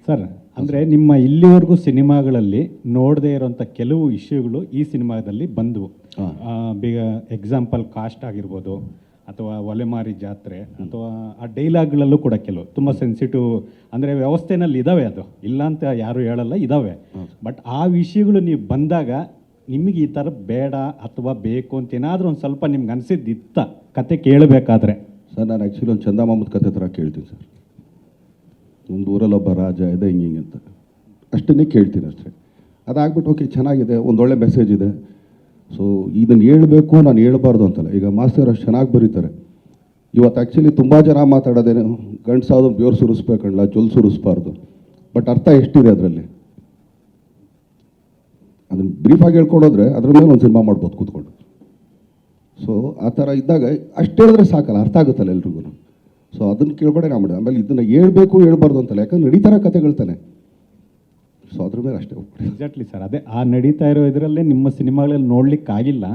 Sir, ಅಂದರೆ ನಿಮ್ಮ ಇಲ್ಲಿವರೆಗೂ ಸಿನಿಮಾಗಳಲ್ಲಿ ನೋಡದೇ ಇರೋಂಥ ಕೆಲವು ಇಶ್ಯೂಗಳು ಈ ಸಿನಿಮಾದಲ್ಲಿ ಬಂದವು. ಬೇಗ ಎಕ್ಸಾಂಪಲ್ ಕಾಸ್ಟ್ ಆಗಿರ್ಬೋದು, ಅಥವಾ ಒಲೆಮಾರಿ ಜಾತ್ರೆ, ಅಥವಾ ಆ ಡೈಲಾಗ್ಗಳಲ್ಲೂ ಕೂಡ ಕೆಲವು ತುಂಬ ಸೆನ್ಸಿಟಿವ್, ಅಂದರೆ ವ್ಯವಸ್ಥೆನಲ್ಲಿ ಇದ್ದಾವೆ, ಅದು ಇಲ್ಲ ಅಂತ ಯಾರು ಹೇಳಲ್ಲ, ಇದ್ದಾವೆ. ಬಟ್ ಆ ವಿಷಯಗಳು ನೀವು ಬಂದಾಗ ನಿಮಗೆ ಈ ಥರ ಬೇಡ ಅಥವಾ ಬೇಕು ಅಂತ ಏನಾದರೂ ಒಂದು ಸ್ವಲ್ಪ ನಿಮ್ಗೆ ಅನಿಸಿದ್ದಿತ್ತ ಕತೆ ಕೇಳಬೇಕಾದ್ರೆ? ಸರ್, ನಾನು ಆ್ಯಕ್ಚುಲಿ ಒಂದು ಚಂದ ಮಾಮೂದ್ ಕತೆ ಥರ ಕೇಳ್ತೀನಿ ಸರ್. ಒಂದು ಊರಲ್ಲೊಬ್ಬ ರಾಜ ಇದೆ ಹಿಂಗೆ ಅಂತ ಅಷ್ಟನ್ನೇ ಕೇಳ್ತೀನಿ ಅಷ್ಟೇ. ಅದಾಗ್ಬಿಟ್ಟು ಓಕೆ ಚೆನ್ನಾಗಿದೆ, ಒಂದೊಳ್ಳೆ ಮೆಸೇಜ್ ಇದೆ, ಸೊ ಇದನ್ನು ಹೇಳ್ಬೇಕು, ನಾನು ಹೇಳ್ಬಾರ್ದು ಅಂತಲ್ಲ. ಈಗ ಮಾಸ್ತರ್ ಅಷ್ಟು ಚೆನ್ನಾಗಿ ಬರೀತಾರೆ. ಇವತ್ತು ಆ್ಯಕ್ಚುಲಿ ತುಂಬ ಜನ ಮಾತಾಡೋದೇನು, ಗಂಡ್ಸಾದ್ರು ಬೇರು ಸುರಿಸ್ಬೇಕಲ್ಲ, ಜೊಲ್ ಸುರಿಸ್ಬಾರ್ದು. ಬಟ್ ಅರ್ಥ ಎಷ್ಟಿದೆ ಅದರಲ್ಲಿ, ಅದನ್ನು ಬ್ರೀಫಾಗಿ ಹೇಳ್ಕೊಡೋದ್ರೆ ಅದ್ರ ಮೇಲೆ ಒಂದು ಸಿನಿಮಾ ಮಾಡ್ಬೋದು ಕೂತ್ಕೊಂಡು. ಸೊ ಆ ಥರ ಇದ್ದಾಗ ಅಷ್ಟು ಹೇಳಿದ್ರೆ ಸಾಕಲ್ಲ, ಅರ್ಥ ಆಗುತ್ತಲ್ಲ ಎಲ್ರಿಗೂ. ಸೊ ಅದನ್ನು ಕೇಳ್ಬೇಡ ನಾ ಮಾಡಿದೆ. ಆಮೇಲೆ ಇದನ್ನು ಹೇಳ್ಬೇಕು ಹೇಳ್ಬಾರ್ದು ಅಂತಲ್ಲ, ಯಾಕಂದ್ರೆ ನಡೀತಾರ ಕತೆಗಳ್ತಾನೆ. ಸೊ ಅದ್ರ ಮೇಲೆ ಅಷ್ಟೇ. ಎಕ್ಸಾಕ್ಟ್ಲಿ ಸರ್, ಅದೇ ಆ ನಡೀತಾ ಇರೋ ಇದರಲ್ಲೇ ನಿಮ್ಮ ಸಿನಿಮಾಗಳಲ್ಲಿ ನೋಡ್ಲಿಕ್ಕೆ ಆಗಿಲ್ಲ.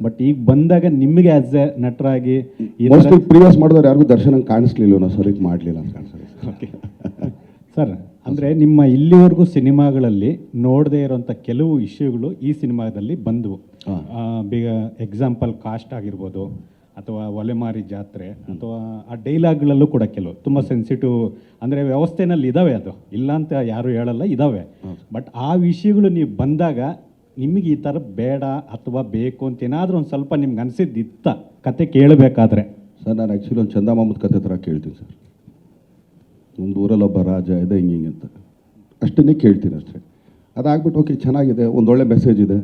ಬಟ್ ಈಗ ಬಂದಾಗ ನಿಮಗೆ ಆಸ್ ಎ ನಟರಾಗಿ ಮೋಸ್ಟ್ಲಿ ಪ್ರಿವಿಯಸ್ ಮಾಡಿದವ್ರು ಯಾರಿಗೂ ದರ್ಶನ ಕಾಣಿಸ್ಲಿಲ್ಲ, ನಾವು ಸರಿ ಮಾಡಲಿಲ್ಲ ಅಂತ ಕಾಣಿಸ್ತದೆ. ಓಕೆ ಸರ್, ಅಂದರೆ ನಿಮ್ಮ ಇಲ್ಲಿವರೆಗೂ ಸಿನಿಮಾಗಳಲ್ಲಿ ನೋಡದೇ ಇರೋಂಥ ಕೆಲವು ಇಶ್ಯೂಗಳು ಈ ಸಿನಿಮಾದಲ್ಲಿ ಬಂದವು. ಬೇಗ ಎಕ್ಸಾಂಪಲ್ ಕಾಸ್ಟ್ ಆಗಿರ್ಬೋದು, ಅಥವಾ ಒಲೆಮಾರಿ ಜಾತ್ರೆ, ಅಥವಾ ಆ ಡೈಲಾಗ್ಗಳಲ್ಲೂ ಕೂಡ ಕೆಲವು ತುಂಬ ಸೆನ್ಸಿಟಿವ್, ಅಂದರೆ ವ್ಯವಸ್ಥೆನಲ್ಲಿ ಇದ್ದಾವೆ, ಅದು ಇಲ್ಲ ಅಂತ ಯಾರು ಹೇಳಲ್ಲ, ಇದ್ದಾವೆ. ಬಟ್ ಆ ವಿಷಯಗಳು ನೀವು ಬಂದಾಗ ನಿಮಗೆ ಈ ಥರ ಬೇಡ ಅಥವಾ ಬೇಕು ಅಂತ ಏನಾದರೂ ಒಂದು ಸ್ವಲ್ಪ ನಿಮ್ಗೆ ಅನಿಸಿದ್ದಿತ್ತ ಕತೆ ಕೇಳಬೇಕಾದ್ರೆ? ಸರ್, ನಾನು ಆ್ಯಕ್ಚುಲಿ ಒಂದು ಚಂದ ಮಾಮೂದ್ ಕತೆ ಥರ ಕೇಳ್ತೀನಿ ಸರ್. ಒಂದು ಊರಲ್ಲೊಬ್ಬ ರಾಜ ಇದೆ ಹಿಂಗೆ ಅಂತ ಅಷ್ಟನ್ನೇ ಕೇಳ್ತೀನಿ ಅಷ್ಟೇ. ಅದಾಗ್ಬಿಟ್ಟು ಓಕೆ ಚೆನ್ನಾಗಿದೆ, ಒಂದೊಳ್ಳೆ ಮೆಸೇಜ್ ಇದೆ,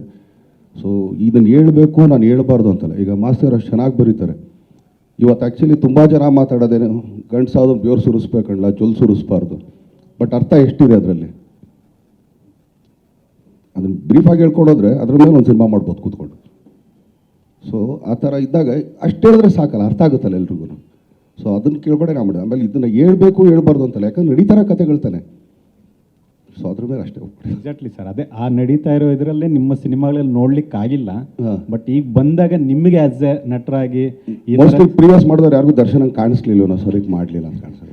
ಸೊ ಇದನ್ನು ಹೇಳ್ಬೇಕು, ನಾನು ಹೇಳ್ಬಾರ್ದು ಅಂತಲ್ಲ. ಈಗ ಮಾಸ್ತರ್ ಅಷ್ಟು ಚೆನ್ನಾಗಿ ಬರೀತಾರೆ. ಇವತ್ತು ಆ್ಯಕ್ಚುಲಿ ತುಂಬ ಜನ ಮಾತಾಡೋದೇನು, ಗಂಡ್ಸಾದ್ರು ಬೇರು ಸುರಿಸ್ಬೇಕಲ್ಲ, ಜೊಲ್ ಸುರಿಸ್ಬಾರ್ದು. ಬಟ್ ಅರ್ಥ ಎಷ್ಟಿದೆ ಅದರಲ್ಲಿ, ಅದನ್ನು ಬ್ರೀಫಾಗಿ ಹೇಳ್ಕೊಡೋದ್ರೆ ಅದ್ರ ಮೇಲೆ ಒಂದು ಸಿನಿಮಾ ಮಾಡ್ಬೋದು ಕೂತ್ಕೊಂಡು. ಸೊ ಆ ಥರ ಇದ್ದಾಗ ಅಷ್ಟು ಹೇಳಿದ್ರೆ ಸಾಕಲ್ಲ, ಅರ್ಥ ಆಗುತ್ತಲ್ಲ ಎಲ್ರಿಗೂ. ಸೊ ಅದನ್ನು ಕೇಳ್ಬೇಡ ನಾ ಮಾಡಿದೆ. ಆಮೇಲೆ ಇದನ್ನು ಹೇಳ್ಬೇಕು ಹೇಳ್ಬಾರ್ದು ಅಂತಲ್ಲ, ಯಾಕಂದ್ರೆ ನಡೀತಾರ ಕತೆಗಳ್ತಾನೆ. ಸೊ ಅದ್ರ ಮೇಲೆ ಅಷ್ಟೇ. ಎಕ್ಸಾಕ್ಟ್ಲಿ ಸರ್, ಅದೇ ಆ ನಡೀತಾ ಇರೋ ಇದರಲ್ಲೇ ನಿಮ್ಮ ಸಿನಿಮಾಗಳಲ್ಲಿ ನೋಡ್ಲಿಕ್ಕೆ ಆಗಿಲ್ಲ. ಬಟ್ ಈಗ ಬಂದಾಗ ನಿಮಗೆ ಆಸ್ ಎ ನಟರಾಗಿ ಮೋಸ್ಟ್ಲಿ ಪ್ರಿವಿಯಸ್ ಮಾಡಿದವ್ರು ಯಾರಿಗೂ ದರ್ಶನ ಕಾಣಿಸ್ಲಿಲ್ಲ, ನಾವು ಸರಿ ಮಾಡಲಿಲ್ಲ ಅಂತ ಕಾಣಿಸ್ತದೆ.